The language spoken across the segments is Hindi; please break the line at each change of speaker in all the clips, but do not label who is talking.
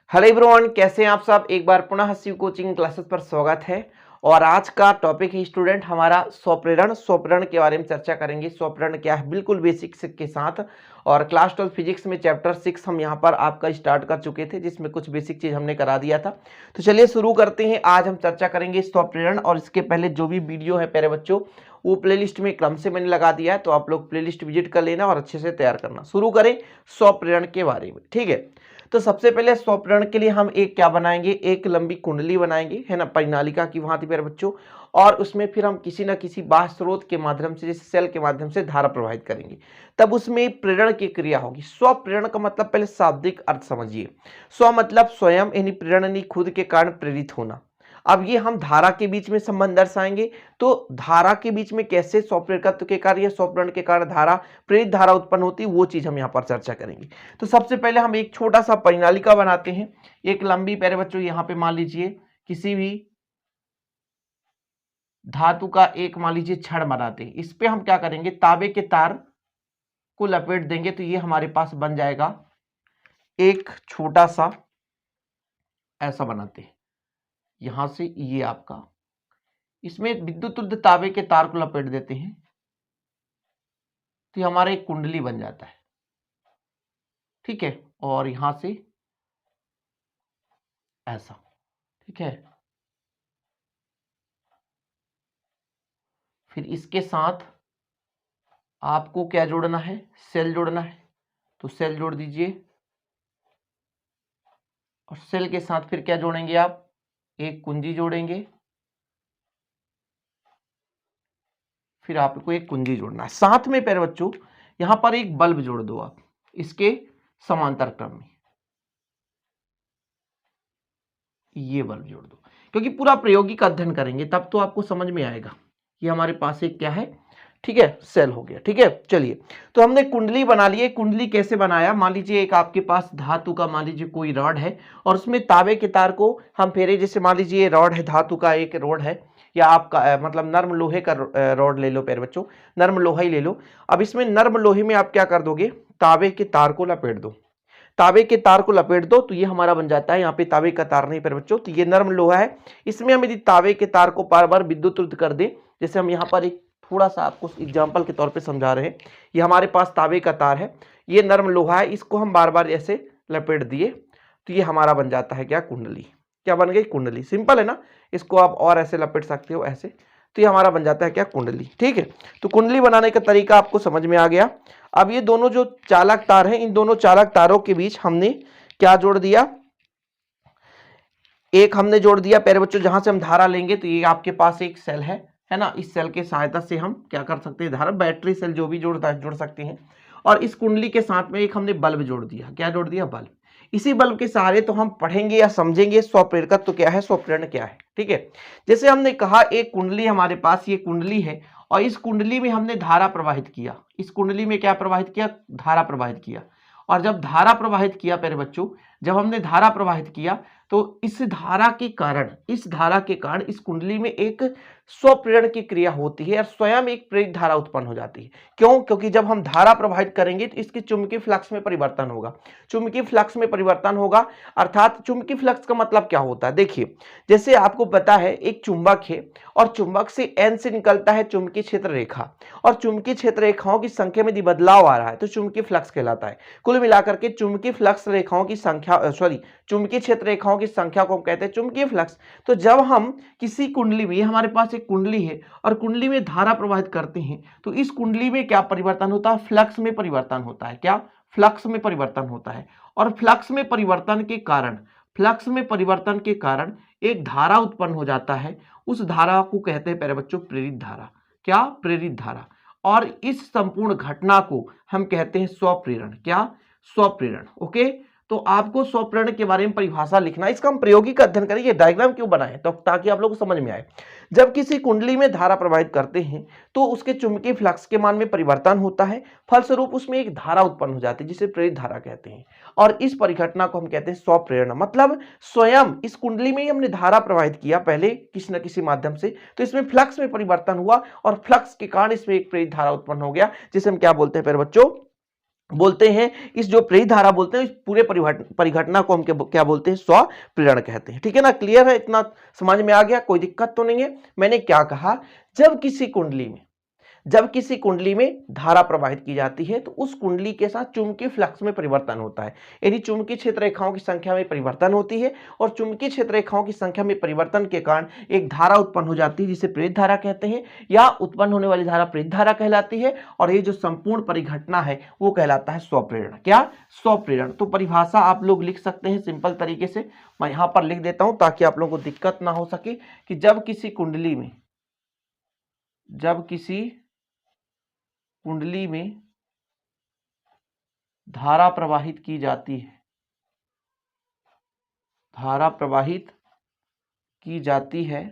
हेलो एवरीवन, कैसे हैं आप सब। एक बार पुनः शिव कोचिंग क्लासेस पर स्वागत है। और आज का टॉपिक है स्टूडेंट हमारा स्वप्रेरण के बारे में चर्चा करेंगे। स्वप्रेरण क्या है बिल्कुल बेसिक्स के साथ। और क्लास 12 फिजिक्स में चैप्टर 6 हम यहाँ पर आपका स्टार्ट कर चुके थे, जिसमें कुछ बेसिक चीज हमने करा दिया था। तो चलिए शुरू करते हैं। आज हम चर्चा करेंगे स्वप्रेरण, और इसके पहले जो भी वीडियो है प्यारे बच्चों वो प्लेलिस्ट में क्रम से मैंने लगा दिया है, तो आप लोग प्लेलिस्ट विजिट कर लेना और अच्छे से तैयार करना। शुरू करें स्वप्रेरण के बारे में, ठीक है। तो सबसे पहले स्वप्रेरण के लिए हम एक क्या बनाएंगे, एक लंबी कुंडली बनाएंगे, है ना, परिनालिका की भांति प्यारे बच्चों। और उसमें फिर हम किसी ना किसी बाह्य स्रोत के माध्यम से, जैसे सेल के माध्यम से धारा प्रवाहित करेंगे, तब उसमें प्रेरण की क्रिया होगी। स्वप्रेरण का मतलब पहले शाब्दिक अर्थ समझिए। स्व मतलब स्वयं, यानी प्रेरण यानी खुद के कारण प्रेरित होना। अब ये हम धारा के बीच में संबंध दर्शाएंगे, तो धारा के बीच में कैसे स्वप्रेरकत्व के कारण या स्वप्रेरण के कारण धारा, प्रेरित धारा उत्पन्न होती है, वो चीज हम यहाँ पर चर्चा करेंगे। तो सबसे पहले हम एक छोटा सा परिनालिका बनाते हैं। एक लंबी प्यारे बच्चों यहाँ पे मान लीजिए किसी भी धातु का एक मान लीजिए छड़ बनाते हैं। इस पे हम क्या करेंगे, तांबे के तार को लपेट देंगे, तो ये हमारे पास बन जाएगा एक छोटा सा, ऐसा बनाते हैं यहां से ये आपका, इसमें विद्युत तांबे के तार को लपेट देते हैं, तो हमारा एक कुंडली बन जाता है, ठीक है। और यहां से ऐसा, ठीक है। फिर इसके साथ आपको क्या जोड़ना है, सेल जोड़ना है, तो सेल जोड़ दीजिए। और सेल के साथ फिर क्या जोड़ेंगे आप, एक कुंजी जोड़ेंगे। फिर आपको एक कुंजी जोड़ना है साथ में प्यारे बच्चों, यहां पर एक बल्ब जोड़ दो आप इसके समांतर क्रम में, ये बल्ब जोड़ दो, क्योंकि पूरा प्रायोगिक अध्ययन करेंगे तब तो आपको समझ में आएगा। ये हमारे पास एक क्या है, ठीक है, सेल हो गया, ठीक है। चलिए, तो हमने कुंडली बना ली है। कुंडली कैसे बनाया, मान लीजिए एक आपके पास धातु का मान लीजिए कोई रॉड है, और उसमें तांबे के तार को हम फेरे, जैसे मान लीजिए ये रॉड है, धातु का एक रॉड है, या आपका मतलब नर्म लोहे का रॉड ले लो प्यारे बच्चों, नर्म लोहा ही ले लो। अब इसमें नर्म लोहे में आप क्या कर दोगे, तांबे के तार को लपेट दो। तांबे के तार को लपेट दो तो ये हमारा बन जाता है, यहाँ पे तांबे का तार नहीं प्यारे बच्चों, तो ये नर्म लोहा है। इसमें हम यदि तांबे के तार को बार बार विद्युत कर दें, जैसे हम यहाँ पर एक थोड़ा सा आपको एग्जाम्पल के तौर पे समझा रहे हैं, ये हमारे पास तांबे का तार है, ये नर्म लोहा है, इसको हम बार बार ऐसे लपेट दिए, तो ये हमारा बन जाता है क्या, कुंडली। क्या बन गई, कुंडली। सिंपल है ना, इसको आप और ऐसे लपेट सकते हो ऐसे, तो ये हमारा बन जाता है क्या, कुंडली, ठीक है। तो कुंडली बनाने का तरीका आपको समझ में आ गया। अब ये दोनों जो चालक तार हैं, इन दोनों चालक तारों के बीच हमने क्या जोड़ दिया, एक हमने जोड़ दिया प्यारे बच्चों, जहां से हम धारा लेंगे, तो ये आपके पास एक सेल है ना, इस सेल के सहायता से हम क्या कर सकते हैं, धारा, बैटरी सेल जो भी जोड़ सकते हैं। और इस कुंडली के साथ में एक हमने बल्ब जोड़ दिया, क्या जोड़ दिया, बल्ब। इसी बल्ब के सहारे तो हम पढ़ेंगे या समझेंगे स्वप्रेरकत्व तो क्या है, स्वप्रेरण क्या है, ठीक है। जैसे हमने कहा एक कुंडली हमारे पास, ये कुंडली है, और इस कुंडली में हमने धारा प्रवाहित किया, इस कुंडली में क्या प्रवाहित किया, धारा प्रवाहित किया। और जब धारा प्रवाहित किया प्यारे बच्चों, जब हमने धारा प्रवाहित किया, तो इस धारा के कारण, इस कुंडली में एक स्वप्रेरण की क्रिया होती है, और स्वयं एक प्रेरित धारा उत्पन्न हो जाती है। क्यों, क्योंकि जब हम धारा प्रवाहित करेंगे तो इसकी चुंबकीय फ्लक्स में परिवर्तन होगा। चुंबकीय फ्लक्स में परिवर्तन होगा, अर्थात चुंबकीय फ्लक्स का मतलब क्या होता है, देखिए, जैसे आपको पता है एक चुंबक है, और चुंबक से एन से निकलता है चुंबकीय क्षेत्र रेखा, और चुंबकीय क्षेत्र रेखाओं की संख्या में यदि बदलाव आ रहा है तो चुंबकीय फ्लक्स कहलाता है। कुल मिलाकर के चुंबकीय फ्लक्स रेखाओं की संख्या, चुंबकीय क्षेत्र रेखाओं की संख्या को हम कहते हैं चुंबकीय फ्लक्स। तो जब हम किसी कुंडली में, हमारे पास एक कुंडली है और कुंडली में धारा प्रवाहित करते हैं, तो इस कुंडली में क्या परिवर्तन होता है, फ्लक्स में परिवर्तन होता है। क्या, फ्लक्स में परिवर्तन होता है। और फ्लक्स में परिवर्तन के कारण एक धारा उत्पन्न हो जाता है। उस धारा को कहते हैं प्यारे बच्चों प्रेरित धारा। क्या, प्रेरित धारा। और इस संपूर्ण घटना को हम कहते हैं स्वप्रेरण। क्या, स्वप्रेरण। ओके, तो आपको स्वप्रेरण के बारे में परिभाषा लिखना, इसका हम प्रायोगिक अध्ययन करेंगे। डायग्राम क्यों बनाए, तो ताकि आप लोग को समझ में आए। जब किसी कुंडली में धारा प्रवाहित करते हैं तो उसके चुंबकीय फ्लक्स के मान में परिवर्तन होता है, फलस्वरूप उसमें एक धारा उत्पन्न हो जाती है, जिसे प्रेरित धारा कहते हैं। और इस परिघटना को हम कहते हैं स्वप्रेरण। मतलब स्वयं इस कुंडली में ही हमने धारा प्रवाहित किया पहले किसी न किसी माध्यम से, तो इसमें फ्लक्स में परिवर्तन हुआ, और फ्लक्स के कारण इसमें एक प्रेरित धारा उत्पन्न हो गया, जिसे हम क्या बोलते हैं प्यारे बच्चों, बोलते हैं, इस जो प्रेरित धारा बोलते हैं, इस पूरे परिघटना को हम क्या बोलते हैं, स्वप्रेरण कहते हैं। ठीक है ना, क्लियर है, इतना समझ में आ गया, कोई दिक्कत तो नहीं है। मैंने क्या कहा, जब किसी कुंडली में धारा प्रवाहित की जाती है तो उस कुंडली के साथ चुंबकीय फ्लक्स में परिवर्तन होता है, यानी चुंबकीय क्षेत्र रेखाओं की संख्या में परिवर्तन होती है, और चुंबकीय क्षेत्र रेखाओं की संख्या में परिवर्तन के कारण एक धारा उत्पन्न हो जाती है जिसे प्रेरित धारा कहते हैं, या उत्पन्न होने वाली धारा प्रेरित धारा कहलाती है, और ये जो संपूर्ण परिघटना है वो कहलाता है स्वप्रेरण। क्या, स्वप्रेरण। तो परिभाषा आप लोग लिख सकते हैं सिंपल तरीके से, मैं यहां पर लिख देता हूं ताकि आप लोगों को दिक्कत ना हो सके, कि जब किसी कुंडली में धारा प्रवाहित की जाती है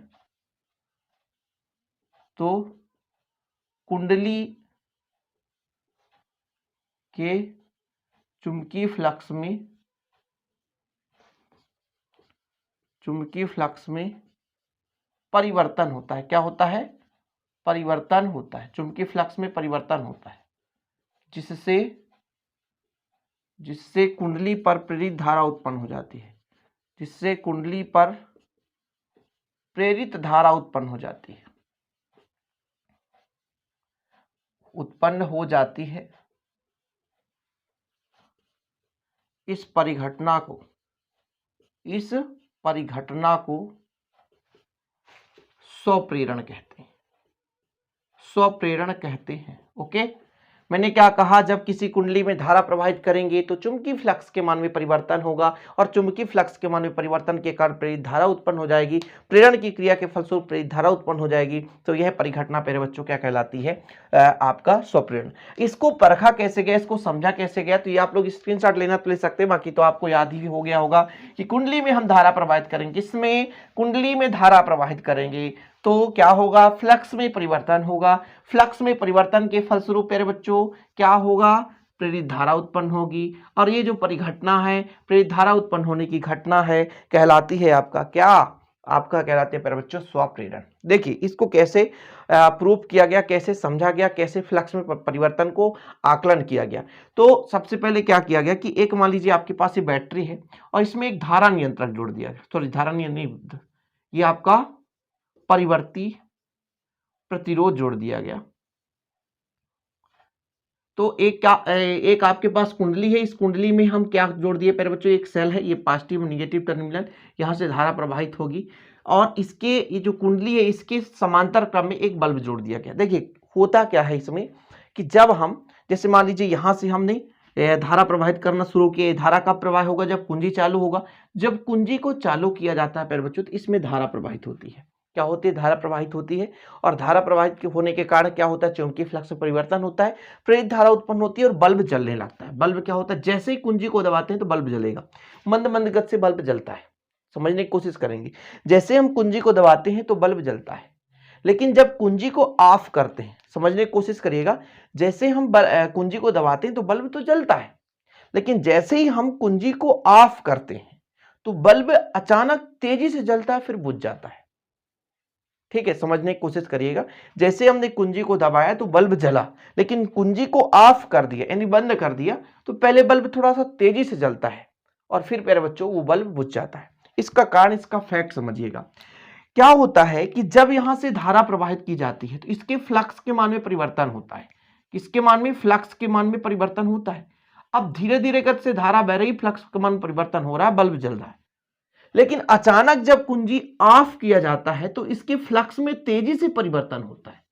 तो कुंडली के चुंबकीय फ्लक्स में परिवर्तन होता है। क्या होता है, परिवर्तन होता है, चुंबकीय फ्लक्स में परिवर्तन होता है, जिससे कुंडली पर प्रेरित धारा उत्पन्न हो जाती है, उत्पन्न हो जाती है। इस परिघटना को स्वप्रेरण कहते हैं। ओके, मैंने क्या कहा, जब किसी कुंडली में धारा प्रवाहित करेंगे तो चुंबकीय फ्लक्स के मान में परिवर्तन होगा, और चुंबकीय फ्लक्स के मान में परिवर्तन के कारण प्रेरित धारा उत्पन्न हो जाएगी, प्रेरण की क्रिया के फलस्वरूप प्रेरित धारा उत्पन्न हो जाएगी। तो यह परिघटना प्यारे बच्चों क्या कहलाती है, आपका स्वप्रेरण। इसको परखा कैसे गया, इसको समझा कैसे गया, तो ये आप लोग स्क्रीनशॉट लेना तो ले सकते हैं, बाकी तो आपको याद ही हो गया होगा कि कुंडली में हम धारा प्रवाहित करेंगे, इसमें कुंडली में धारा प्रवाहित करेंगे तो क्या होगा, फ्लक्स में परिवर्तन होगा, फ्लक्स में परिवर्तन के फलस्वरूप प्यारे बच्चों क्या होगा, प्रेरित धारा उत्पन्न होगी, और ये जो परिघटना है, प्रेरित धारा उत्पन्न होने की घटना है, कहलाती है आपका क्या, आपका कहलाते हैं प्यारे बच्चों स्वप्रेरण। देखिए इसको कैसे प्रूफ किया गया, कैसे समझा गया, कैसे फ्लक्स में परिवर्तन को आकलन किया गया। तो सबसे पहले क्या किया गया कि एक मान लीजिए आपके पास ये बैटरी है और इसमें एक धारा नियंत्रक जोड़ दिया गया, सॉरी धारा नियंत्रण, ये आपका परिवर्ती प्रतिरोध जोड़ दिया गया। तो एक आपके पास कुंडली है, इस कुंडली में हम क्या जोड़ दिए प्यारे बच्चों, एक सेल है, ये पॉजिटिव नेगेटिव टर्मिनल, यहाँ से धारा प्रवाहित होगी, और इसके ये जो कुंडली है इसके समांतर क्रम में एक बल्ब जोड़ दिया गया। देखिए होता क्या है इसमें कि जब हम, जैसे मान लीजिए यहाँ से हमने धारा प्रवाहित करना शुरू किया, धारा का प्रवाह होगा जब कुंजी चालू होगा, जब कुंजी को चालू किया जाता है प्यारे बच्चों तो इसमें धारा प्रवाहित होती है। क्या होती है, धारा प्रवाहित होती है, और धारा प्रवाहित होने के कारण क्या होता है, चुंबकीय फ्लक्स में परिवर्तन होता है, प्रेरित धारा उत्पन्न होती है और बल्ब जलने लगता है। बल्ब क्या होता है, जैसे ही कुंजी को दबाते हैं तो बल्ब जलेगा, मंद मंद गति से बल्ब जलता है। समझने की कोशिश करेंगे, जैसे हम कुंजी को दबाते हैं तो बल्ब जलता है, लेकिन जब कुंजी को ऑफ करते हैं, समझने की कोशिश करिएगा, जैसे हम कुंजी को दबाते हैं तो बल्ब तो जलता है, लेकिन जैसे ही हम कुंजी को ऑफ करते हैं तो बल्ब अचानक तेजी से जलता है, फिर बुझ जाता है। ठीक है, समझने की कोशिश करिएगा, जैसे हमने कुंजी को दबाया तो बल्ब जला, लेकिन कुंजी को ऑफ कर दिया यानी बंद कर दिया तो पहले बल्ब थोड़ा सा तेजी से जलता है और फिर प्यारे बच्चों वो बल्ब बुझ जाता है। इसका कारण, इसका फैक्ट समझिएगा। क्या होता है कि जब यहां से धारा प्रवाहित की जाती है तो इसके फ्लक्स के मान में परिवर्तन होता है। किसके मान में, फ्लक्स के मान में परिवर्तन होता है। अब धीरे धीरे गति से धारा बह रही, फ्लक्स के मान में परिवर्तन हो रहा है, बल्ब जल रहा है, लेकिन अचानक जब कुंजी ऑफ किया जाता है तो इसके फ्लक्स में तेजी से परिवर्तन होता है,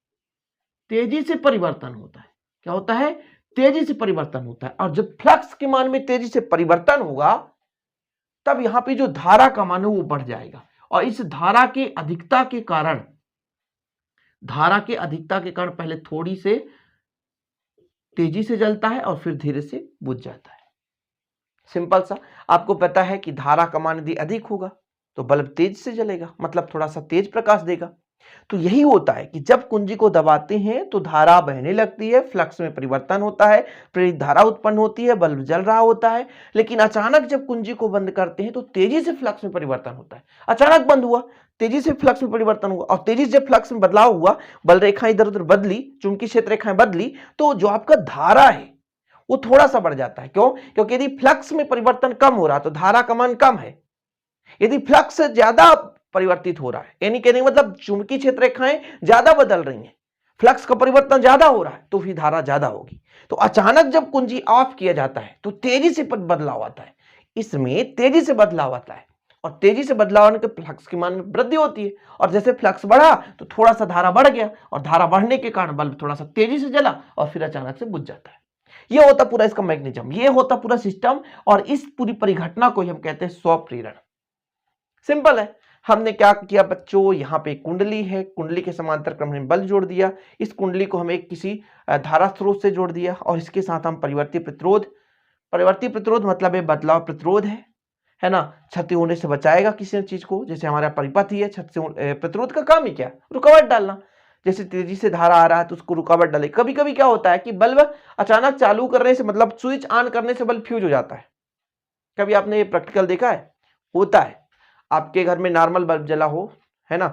तेजी से परिवर्तन होता है। क्या होता है, तेजी से परिवर्तन होता है, और जब फ्लक्स के मान में तेजी से परिवर्तन होगा तब यहां पे जो धारा का मान है वो बढ़ जाएगा, और इस धारा के अधिकता के कारण पहले थोड़ी से तेजी से जलता है और फिर धीरे से बुझ जाता है। सिंपल सा, आपको पता है कि धारा का मान यदि अधिक होगा तो बल्ब तेज से जलेगा, मतलब थोड़ा सा तेज प्रकाश देगा। तो यही होता है कि जब कुंजी को दबाते हैं तो धारा बहने लगती है, फ्लक्स में परिवर्तन होता है, प्रेरित धारा उत्पन्न होती है, बल्ब जल रहा होता है, लेकिन अचानक जब कुंजी को बंद करते हैं तो तेजी से फ्लक्स में परिवर्तन होता है। अचानक बंद हुआ, तेजी से फ्लक्स में परिवर्तन हुआ, और तेजी से जब फ्लक्स में बदलाव हुआ, बल रेखाएं इधर उधर बदली, चुंबकीय क्षेत्र रेखाएं बदली, तो जो आपका धारा है वो थोड़ा सा बढ़ जाता है। क्यों? क्योंकि यदि फ्लक्स में परिवर्तन कम हो रहा है तो धारा का मान कम है। यदि फ्लक्स ज्यादा परिवर्तित हो रहा है, यानी कहने का मतलब चुंबकीय क्षेत्र रेखाएं ज्यादा बदल रही हैं, फ्लक्स का परिवर्तन ज्यादा हो रहा है, तो फिर धारा ज्यादा होगी। तो अचानक जब कुंजी ऑफ किया जाता है तो तेजी से बदलाव आता है, इसमें तेजी से बदलाव आता है, और तेजी से बदलाव आने के फ्लक्स की मान में वृद्धि होती है, और जैसे फ्लक्स बढ़ा तो थोड़ा सा धारा बढ़ गया, और धारा बढ़ने के कारण बल्ब थोड़ा सा तेजी से जला और फिर अचानक से बुझ जाता है। यह होता पूरा इसका मैग्नेटिज्म, यह होता पूरा सिस्टम, और इस पूरी परिघटना को हम कहते हैं स्वप्रेरण। सिंपल है। हमने क्या किया बच्चों, यहाँ पे कुंडली है, कुंडली के समांतर क्रम में बल्ब जोड़ दिया, इस कुंडली को हमें किसी धारा स्रोत से जोड़ दिया, और इसके साथ हम परिवर्ती प्रतिरोध मतलब बदलाव प्रतिरोध है ना, क्षति होने से बचाएगा किसी चीज को, जैसे हमारा परिपथ ही है, छत से प्रतिरोध का काम ही क्या, रुकावट डालना। जैसे तेजी से धारा आ रहा है तो उसको रुकावट डाले। कभी कभी क्या होता है कि बल्ब अचानक चालू करने से, मतलब स्विच ऑन करने से बल्ब फ्यूज हो जाता है। कभी आपने ये प्रैक्टिकल देखा है? होता है। आपके घर में नॉर्मल बल्ब जला हो, है ना,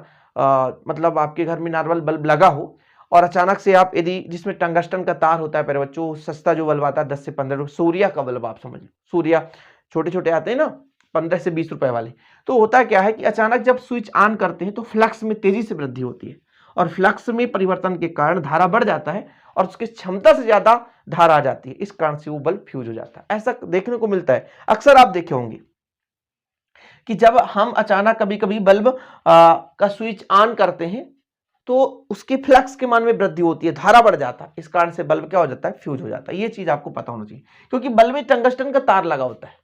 मतलब आपके घर में नॉर्मल बल्ब लगा हो, और अचानक से आप यदि, जिसमें टंगस्टन का तार होता है प्यारे बच्चों, सस्ता जो बल्ब आता है 10 से 15 रुपए, सूर्या का बल्ब आप समझ लो, सूर्या छोटे छोटे आते हैं ना 15 से 20 रुपए वाले। तो होता क्या है कि अचानक जब स्विच ऑन करते हैं तो फ्लक्स में तेजी से वृद्धि होती है, और फ्लक्स में परिवर्तन के कारण धारा बढ़ जाता है, और उसकी क्षमता से ज्यादा धारा आ जाती है, इस कारण से वो बल्ब फ्यूज हो जाता है। ऐसा देखने को मिलता है, अक्सर आप देखे होंगे कि जब हम अचानक कभी कभी बल्ब का स्विच ऑन करते हैं तो उसके फ्लक्स के मान में वृद्धि होती है, धारा बढ़ जाता है, इस कारण से बल्ब क्या हो जाता है, फ्यूज हो जाता है। ये चीज आपको पता होना चाहिए, क्योंकि बल्ब में टंगस्टन का तार लगा होता है,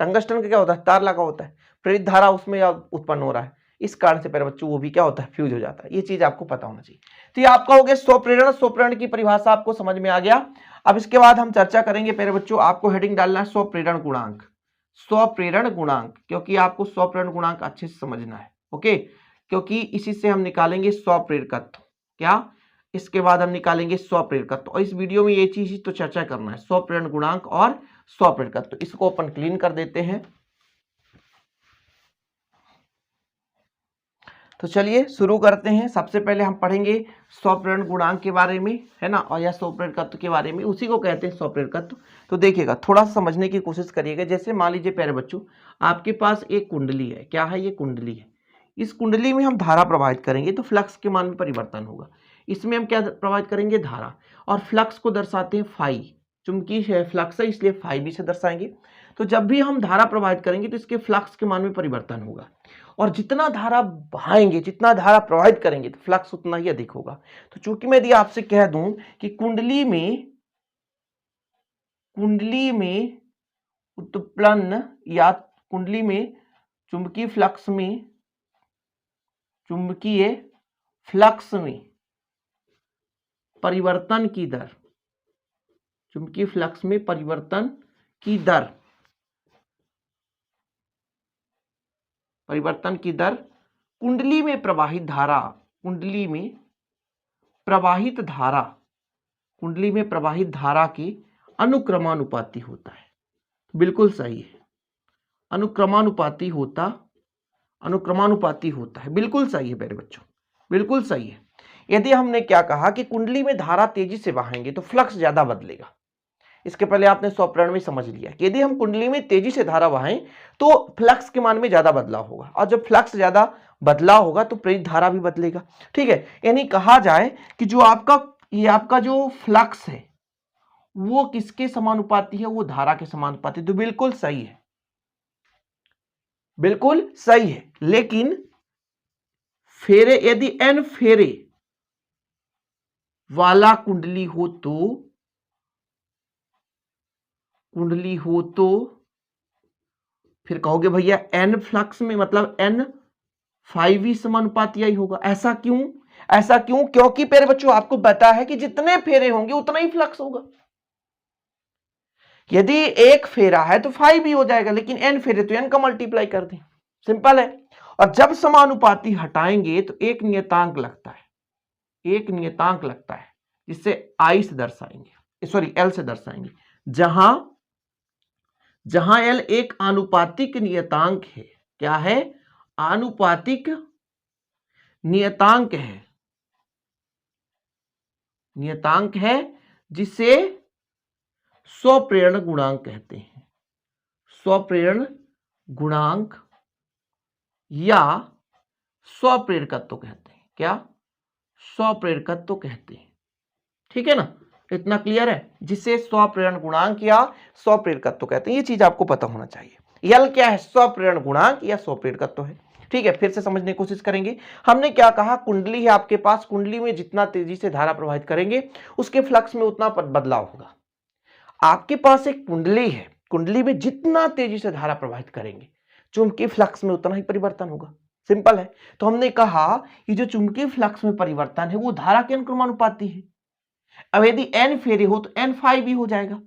टंगस्टन का क्या होता है, तार लगा होता है, प्रेरित धारा उसमें उत्पन्न हो रहा है, इस कारण से प्यारे बच्चों वो भी क्या होता है, फ्यूज हो जाता है। ये चीज आपको पता होना चाहिए। तो ये आपका हो गया स्वप्रेरण। स्वप्रेरण की परिभाषा आपको समझ में आ गया। अब इसके बाद हम चर्चा करेंगे प्यारे बच्चों, आपको हेडिंग डालना है स्वप्रेरण गुणांक। स्वप्रेरण गुणांक, क्योंकि आपको स्वप्रेरण गुणांक अच्छे से समझना है, ओके, क्योंकि इसी से हम निकालेंगे स्वप्रेरकत्व। क्या? इसके बाद हम निकालेंगे स्वप्रेरकत्व, और इस वीडियो में ये चीज तो चर्चा करना है, स्वप्रेरण गुणांक और स्वप्रेरकत्व। इसको अपन क्लीन कर देते हैं। तो चलिए शुरू करते हैं। सबसे पहले हम पढ़ेंगे स्वप्रेरण गुणांक के बारे में, है ना, और या स्वप्रेरकत्व के बारे में, उसी को कहते हैं स्वप्रेरकत्व। तो देखिएगा, थोड़ा सा समझने की कोशिश करिएगा। जैसे मान लीजिए प्यारे बच्चों, आपके पास एक कुंडली है। क्या है? ये कुंडली है। इस कुंडली में हम धारा प्रवाहित करेंगे तो फ्लक्स के मान में परिवर्तन होगा। इसमें हम क्या प्रवाहित करेंगे? धारा। और फ्लक्स को दर्शाते हैं फाई, चुंबकीय फ्लक्स है इसलिए फाई भी से दर्शाएंगे। तो जब भी हम धारा प्रवाहित करेंगे तो इसके फ्लक्स के मान में परिवर्तन होगा, और जितना धारा बहाएंगे, जितना धारा प्रवाहित करेंगे तो फ्लक्स उतना ही अधिक होगा। तो चूंकि मैं यदि आपसे कह दूं कि कुंडली में उत्पन्न या कुंडली में चुंबकीय फ्लक्स में परिवर्तन की दर, चुंबकीय फ्लक्स में परिवर्तन की दर कुंडली में प्रवाहित धारा के अनुक्रमानुपाती होता है। बिल्कुल सही है, अनुक्रमानुपाती होता है। बिल्कुल सही है मेरे बच्चों, बिल्कुल सही है। यदि हमने क्या कहा कि कुंडली में धारा तेजी से बहाएंगे तो फ्लक्स ज्यादा बदलेगा। इसके पहले आपने स्वप्रेरण में समझ लिया कि यदि हम कुंडली में तेजी से धारा बहाएं तो फ्लक्स के मान में ज्यादा बदलाव होगा, और जब फ्लक्स ज्यादा बदलाव होगा तो प्रेरित धारा भी बदलेगा। ठीक है, यानी कहा जाए कि जो आपका जो फ्लक्स है वो किसके समानुपाती है? वो धारा के समानुपाती। तो बिल्कुल सही है, बिल्कुल सही है। लेकिन फेरे, यदि n फेरे वाला कुंडली हो तो फिर कहोगे भैया n फ्लक्स में मतलब n 5 समानुपाती ही होगा। ऐसा क्यों? क्योंकि प्यारे बच्चों आपको पता है कि जितने फेरे होंगे उतना ही फ्लक्स होगा। यदि एक फेरा है तो 5 भी हो जाएगा, लेकिन n फेरे तो n का मल्टीप्लाई कर दें, सिंपल है। और जब समानुपाती हटाएंगे तो एक नियतांक लगता है, जिससे I से दर्शाएंगे, सॉरी L से दर्शाएंगे, जहां L एक आनुपातिक नियतांक है। क्या है? आनुपातिक नियतांक है, जिसे स्वप्रेरण गुणांक कहते हैं, स्वप्रेरण गुणांक या स्वप्रेरकत्व कहते हैं। क्या? स्वप्रेरकत्व कहते हैं। ठीक है ना, इतना क्लियर है, जिसे स्वप्रेरण गुणांक या स्वप्रेरकत्व कहते हैं। ये चीज आपको पता होना चाहिए। यल क्या है? स्वप्रेरण गुणांक या स्वप्रेरकत्व है। ठीक है, फिर से समझने की कोशिश करेंगे। हमने क्या कहा? कुंडली है आपके पास, कुंडली में जितना तेजी से धारा प्रवाहित करेंगे उसके फ्लक्स में उतना बदलाव होगा। आपके पास एक कुंडली है, कुंडली में जितना तेजी से धारा प्रवाहित करेंगे चुंबकीय फ्लक्स में उतना ही परिवर्तन होगा। सिंपल है। तो हमने कहा कि जो चुंबकीय फ्लक्स में परिवर्तन है वो धारा के अनुक्रमानुपाती है। अब यदि n फेरे हो तो n फाई भी हो जाएगा।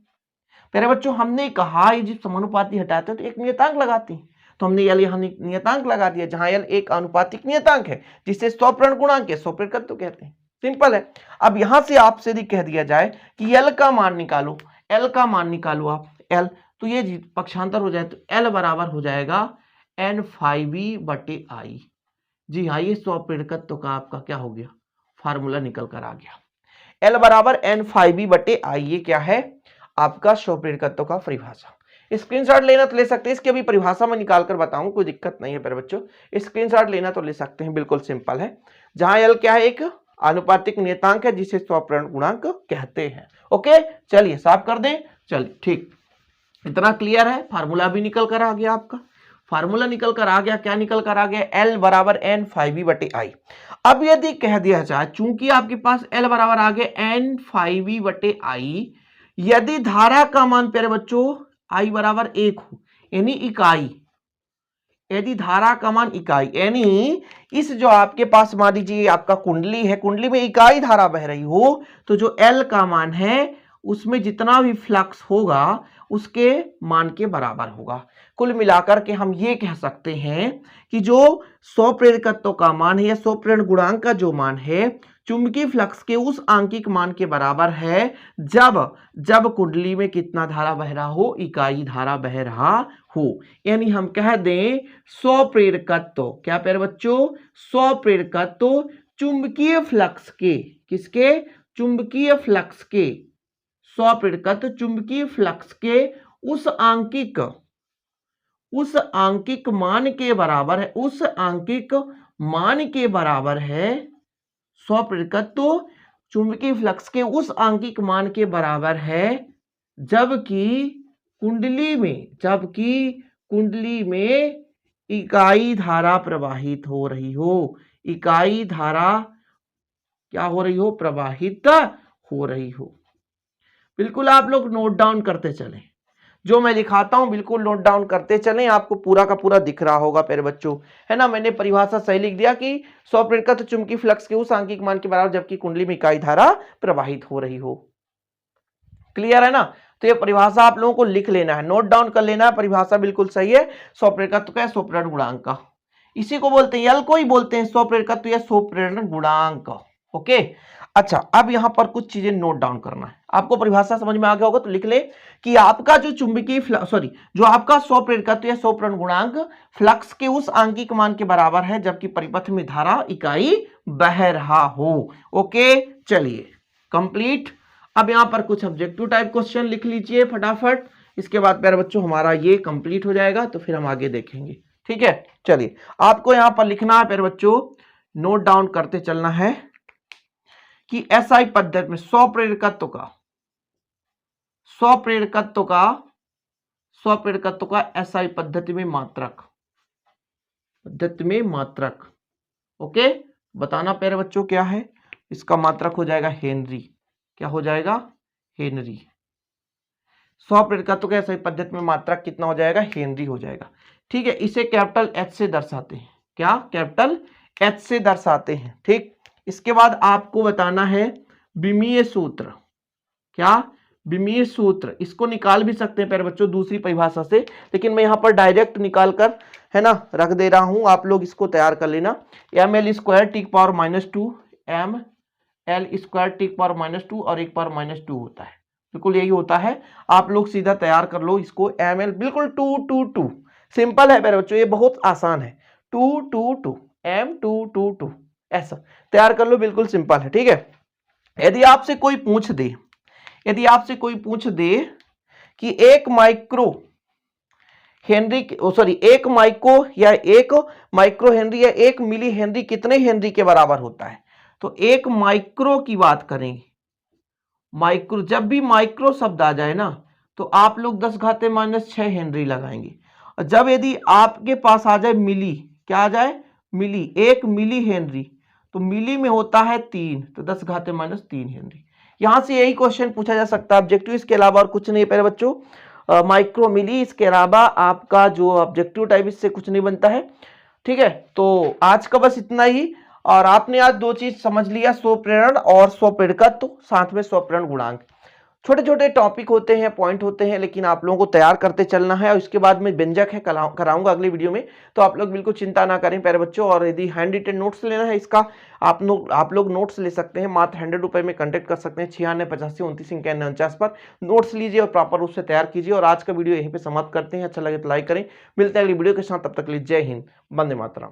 प्यारे बच्चों, हमने कहा ये जब समानुपाती हटाते हैं तो एक नियतांक लगाते हैं, तो हमने यल यहाँ नियतांक लगा दिया, जहां यल एक आनुपातिक नियतांक है जिसे स्वप्रेरण गुणांक स्वप्रेरकत्व कहते हैं। सिंपल है। अब यहां से आपसे यदि कह दिया जाए कि यल का मान निकालो, एल का मान निकालो आप, एल, तो ये पक्षांतर हो जाए तो एल बराबर हो जाएगा एन फाई बी बटे आई। जी हाँ, ये स्वप्रेरकत्व का आपका क्या हो गया? फार्मूला निकल कर आ गया। एल बराबर एन फाई बी बटे आई, ये क्या है? आपका स्वप्रेरकत्व का परिभाषा। स्क्रीनशॉट लेना तो ले सकते हैं, इसकी अभी परिभाषा में निकाल कर बताऊं, कोई दिक्कत नहीं है प्यारे बच्चों। स्क्रीनशॉट लेना तो ले सकते हैं, बिल्कुल सिंपल है। जहां एल क्या है? एक आनुपातिक नियतांक है जिसे स्वप्रेरण गुणांक कहते हैं। ओके, चलिए साफ कर दें। चलिए ठीक, इतना क्लियर है। फार्मूला भी निकल कर आ गया आपका, फार्मूला निकल कर आ गया। क्या निकल कर आ गया? एल बराबर एन फाई बी बटे आई। अब यदि कह दिया जाए, चूंकि आपके पास एल बराबर आ गया एन फाई बी बटे आई, यदि धारा का मान प्यारे बच्चों आई बराबर 1 हो, यानी इकाई, यदि धारा का मान इकाई, यानी इस जो आपके पास मान लीजिए आपका कुंडली है, कुंडली में इकाई धारा बह रही हो, तो जो एल का मान है उसमें जितना भी फ्लक्स होगा उसके मान के बराबर होगा। कुल मिलाकर के हम ये कह सकते हैं कि जो स्वप्रेरकत्व का मान है या स्वप्रेरण गुणांक का जो मान है चुंबकीय फ्लक्स के उस आंकिक मान के बराबर है जब कुंडली में कितना धारा बह रहा हो? इकाई धारा बह रहा हो। यानी हम कह दें स्वप्रेरकत्व, क्या प्यारे बच्चों? स्वप्रेरकत्व चुंबकीय फ्लक्स के, किसके? चुंबकीय फ्लक्स के, स्वप्रेरकत्व चुंबकीय फ्लक्स के उस आंकिक मान के बराबर है, उस आंकिक मान के बराबर है। स्वप्रेरकत्व चुंबकीय फ्लक्स के उस आंकिक मान के बराबर है जबकि कुंडली में इकाई धारा प्रवाहित हो रही हो। इकाई धारा क्या हो रही हो? प्रवाहित हो रही हो। बिल्कुल आप लोग नोट डाउन करते चलें, जो मैं लिखाता हूं बिल्कुल नोट डाउन करते चलें। आपको पूरा का पूरा दिख रहा होगा प्यारे बच्चों, है ना। मैंने परिभाषा सही लिख दिया कि स्वप्रेरकत्व चुंबकीय फ्लक्स के उस आंकिक मान के बराबर जबकि कुंडली में इकाई धारा प्रवाहित हो रही हो। क्लियर है ना। तो ये परिभाषा आप लोगों को लिख लेना है, नोट डाउन कर लेना है। परिभाषा बिल्कुल सही है, स्वप्रेरकत्व का स्वप्रेरण गुणांक का, इसी को बोलते हैं, यल को ही बोलते हैं स्वप्रेरकत्व या स्वप्रेरण गुणांक। ओके, अच्छा, अब यहां पर कुछ चीजें नोट डाउन करना है। आपको परिभाषा समझ में आ गया होगा तो लिख ले कि आपका जो जो आपका स्वप्रेरकत्व या स्वप्रेरण गुणांक फ्लक्स के उस आंकिक मान के बराबर है जबकि परिपथ में धारा इकाई बह रहा हो। ओके, चलिए कंप्लीट। अब यहां पर कुछ ऑब्जेक्टिव टाइप क्वेश्चन लिख लीजिए फटाफट, इसके बाद प्यारे बच्चों हमारा ये कंप्लीट हो जाएगा, तो फिर हम आगे देखेंगे। ठीक है, चलिए आपको यहां पर लिखना है प्यारे बच्चों, नोट डाउन करते चलना है कि एसआई पद्धति में स्वप्रेरकत्व का एसआई पद्धति में मात्रक, ओके, बताना प्यारे बच्चों क्या है। इसका मात्रक हो जाएगा हेनरी। क्या हो जाएगा? हेनरी। स्वप्रेरकत्व के एसआई पद्धति में मात्रक कितना हो जाएगा? हेनरी हो जाएगा। ठीक है, इसे कैपिटल एच से दर्शाते हैं। क्या? कैपिटल एच से दर्शाते हैं। ठीक, इसके बाद आपको बताना है विमीय सूत्र। क्या? विमीय सूत्र। इसको निकाल भी सकते हैं प्यारे बच्चों दूसरी परिभाषा से, लेकिन मैं यहां पर डायरेक्ट निकाल कर, है ना, रख दे रहा हूं, आप लोग इसको तैयार कर लेना। एम एल स्क्वायर टी की power -2, M L square T की पावर -2 और 1 पावर -2 होता है, बिल्कुल यही होता है। आप लोग सीधा तैयार कर लो इसको, एम एल बिल्कुल 2 2 2, सिंपल है प्यारे बच्चों, ये बहुत आसान है। 2 2 2 एम 2 2 2 ऐसा तैयार कर लो, बिल्कुल सिंपल है। ठीक है, यदि आपसे कोई पूछ दे कि एक माइक्रो हेनरी, एक माइक्रो हेनरी या एक मिली हेनरी कितने हेनरी के बराबर होता है। तो एक माइक्रो की बात करेंगे, माइक्रो, जब भी माइक्रो शब्द आ जाए ना तो आप लोग 10⁻⁻6 हेनरी लगाएंगे। और जब यदि आपके पास आ जाए मिली, क्या आ जाए, मिली, एक मिली हेनरी, तो मिली में होता है 3, तो 10⁻³ हेनरी। यहां से यही क्वेश्चन पूछा जा सकता है ऑब्जेक्टिव, इसके अलावा और कुछ नहीं है प्यारे बच्चों। माइक्रो मिली, इसके अलावा आपका जो ऑब्जेक्टिव टाइप इससे कुछ नहीं बनता है। ठीक है, तो आज का बस इतना ही। और आपने आज दो चीज समझ लिया, स्वप्रेरण और स्वप्रेरकत्व, साथ में स्वप्रेरण गुणांक। छोटे छोटे टॉपिक होते हैं, पॉइंट होते हैं, लेकिन आप लोगों को तैयार करते चलना है। और इसके बाद में व्यंजक है कराऊंगा अगली वीडियो में, तो आप लोग बिल्कुल चिंता ना करें प्यारे बच्चों। और यदि हैंड रिटेन नोट्स लेना है इसका, आप लोग नोट्स ले सकते हैं, मात्र 100 रुपए में कांटेक्ट कर सकते हैं 9685293949 पर। नोट्स लीजिए और प्रॉपर रूप से तैयार कीजिए। और आज का वीडियो यहीं पे समाप्त करते हैं। अच्छा लगे तो लाइक करें। मिलते हैं अगली वीडियो के साथ, तब तक के लिए जय हिंद, वंदे मातरम।